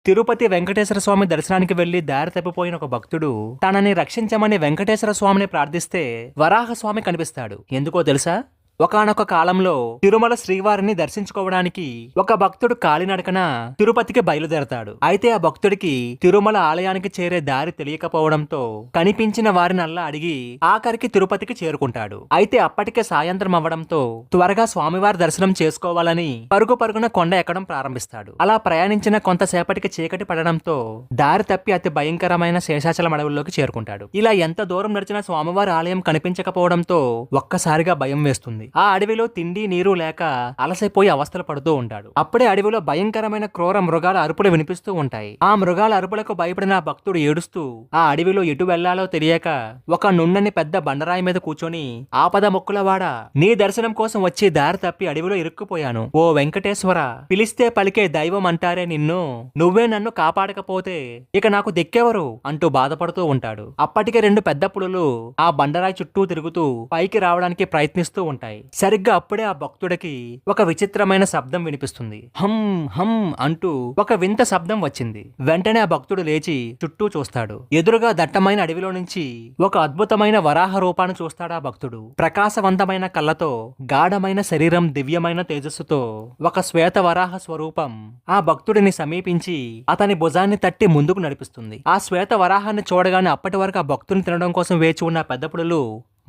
తిరుపతి వెంకటేశ్వర స్వామి దర్శనానికి వెళ్లి దారి తప్పిపోయిన ఒక భక్తుడు తనని రక్షించమని వెంకటేశ్వర స్వామిని ప్రార్థిస్తే వరాహ స్వామి కనిపిస్తాడు. ఎందుకో తెలుసా? ఒకానొక కాలంలో తిరుమల శ్రీవారిని దర్శించుకోవడానికి ఒక భక్తుడు కాలినడకన తిరుపతికి బయలుదేరతాడు. అయితే ఆ భక్తుడికి తిరుమల ఆలయానికి చేరే దారి తెలియకపోవడంతో కనిపించిన వారినల్లా అడిగి ఆఖరికి తిరుపతికి చేరుకుంటాడు. అయితే అప్పటికే సాయంత్రం అవ్వడంతో త్వరగా స్వామివారి దర్శనం చేసుకోవాలని పరుగు పరుగున కొండ ఎక్కడం ప్రారంభిస్తాడు. అలా ప్రయాణించిన కొంతసేపటికి చీకటి పడడంతో దారి తప్పి అతి భయంకరమైన శేషాచలం అడవుల్లోకి చేరుకుంటాడు. ఇలా ఎంత దూరం నడిచినా స్వామివారి ఆలయం కనిపించకపోవడంతో ఒక్కసారిగా భయం వేస్తుంది. ఆ అడవిలో తిండి నీరు లేక అలసైపోయి అవస్థలు పడుతూ ఉంటాడు. అప్పుడే అడవిలో భయంకరమైన క్రూర మృగాల అరుపులు వినిపిస్తూ ఉంటాయి. ఆ మృగాల అరుపులకు భయపడిన ఆ భక్తుడు ఏడుస్తూ ఆ అడవిలో ఎటు వెళ్లాలో తెలియక ఒక నున్నని పెద్ద బండరాయి మీద కూర్చొని ఆపద మొక్కులవాడా, నీ దర్శనం కోసం వచ్చి దారి తప్పి అడవిలో ఇరుక్కుపోయాను. ఓ వెంకటేశ్వర, పిలిస్తే పలికే దైవం అంటారే నిన్ను, నువ్వే నన్ను కాపాడకపోతే ఇక నాకు దిక్కెవరు అంటూ బాధపడుతూ ఉంటాడు. అప్పటికే 2 పెద్ద పులులు ఆ బండరాయి చుట్టూ తిరుగుతూ పైకి రావడానికి ప్రయత్నిస్తూ ఉంటాయి. సరిగ్గా అప్పుడే ఆ భక్తుడికి ఒక విచిత్రమైన శబ్దం వినిపిస్తుంది. హమ్ హమ్ అంటూ ఒక వింత శబ్దం వచ్చింది. వెంటనే ఆ భక్తుడు లేచి చుట్టూ చూస్తాడు. ఎదురుగా దట్టమైన అడవిలో నుంచి ఒక అద్భుతమైన వరాహ రూపాన్ని చూస్తాడు ఆ భక్తుడు. ప్రకాశవంతమైన కళ్ళతో, గాఢమైన శరీరం, దివ్యమైన తేజస్సుతో ఒక శ్వేత వరాహ స్వరూపం ఆ భక్తుడిని సమీపించి అతని భుజాన్ని తట్టి ముందుకు నడిపిస్తుంది. ఆ శ్వేత వరాహాన్ని చూడగానే అప్పటి వరకు ఆ భక్తుని తినడం కోసం వేచి ఉన్న పెద్ద పులులు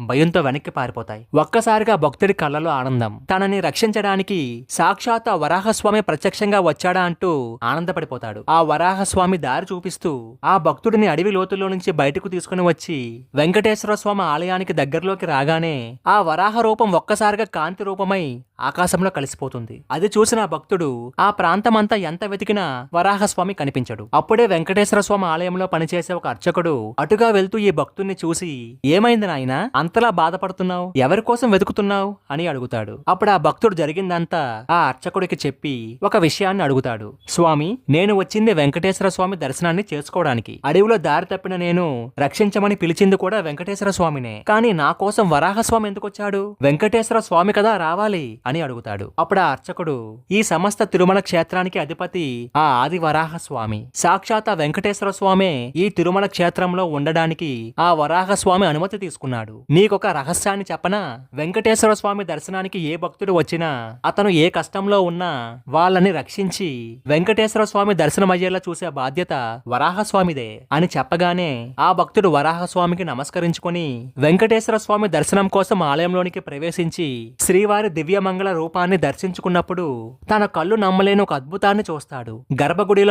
భయంతో వెనక్కి పారిపోతాయి. ఒక్కసారిగా భక్తుడి కళ్ళలో ఆనందం. తనని రక్షించడానికి సాక్షాత్ ఆ వరాహస్వామి ప్రత్యక్షంగా వచ్చాడా అంటూ ఆనందపడిపోతాడు. ఆ వరాహస్వామి దారి చూపిస్తూ ఆ భక్తుడిని అడవి లోతుల్లో నుంచి బయటకు తీసుకుని వచ్చి వెంకటేశ్వర స్వామి ఆలయానికి దగ్గరలోకి రాగానే ఆ వరాహ రూపం ఒక్కసారిగా కాంతి రూపమై ఆకాశంలో కలిసిపోతుంది. అది చూసిన ఆ భక్తుడు ఆ ప్రాంతమంతా ఎంత వెతికినా వరాహస్వామి కనిపించడు. అప్పుడే వెంకటేశ్వర స్వామి ఆలయంలో పనిచేసే ఒక అర్చకుడు అటుగా వెళ్తూ ఈ భక్తుడిని చూసి, ఏమైంది నాయనా, అంతలా బాధపడుతున్నావు, ఎవరి కోసం వెతుకుతున్నావు అని అడుగుతాడు. అప్పుడు ఆ భక్తుడు జరిగిందంతా ఆ అర్చకుడికి చెప్పి ఒక విషయాన్ని అడుగుతాడు. స్వామి, నేను వచ్చింది వెంకటేశ్వర స్వామి దర్శనాన్ని చేసుకోవడానికి. అడవిలో దారి తప్పిన నేను రక్షించమని పిలిచింది కూడా వెంకటేశ్వర స్వామినే. కానీ నా కోసం వరాహస్వామి ఎందుకు వచ్చాడు? వెంకటేశ్వర స్వామి కదా రావాలి అని అడుగుతాడు. అప్పుడు ఆ అర్చకుడు, ఈ సమస్త తిరుమల క్షేత్రానికి అధిపతి ఆ ఆది వరాహ స్వామి. సాక్షాత్ వెంకటేశ్వర స్వామే ఈ తిరుమల క్షేత్రంలో ఉండడానికి ఆ వరాహ స్వామి అనుమతి తీసుకున్నాడు. నీకొక రహస్యాన్ని చెప్పనా? వెంకటేశ్వర స్వామి దర్శనానికి ఏ భక్తుడు వచ్చినా అతను ఏ కష్టంలో ఉన్నా వాళ్ళని రక్షించి వెంకటేశ్వర స్వామి దర్శనమయ్యేలా చూసే బాధ్యత వరాహస్వామిదే అని చెప్పగానే ఆ భక్తుడు వరాహస్వామికి నమస్కరించుకుని వెంకటేశ్వర స్వామి దర్శనం కోసం ఆలయంలోనికి ప్రవేశించి శ్రీవారి దివ్యమంగళ రూపాన్ని దర్శించుకున్నప్పుడు తన కళ్ళు నమ్మలేని ఒక అద్భుతాన్ని చూస్తాడు. గర్భగుడిలో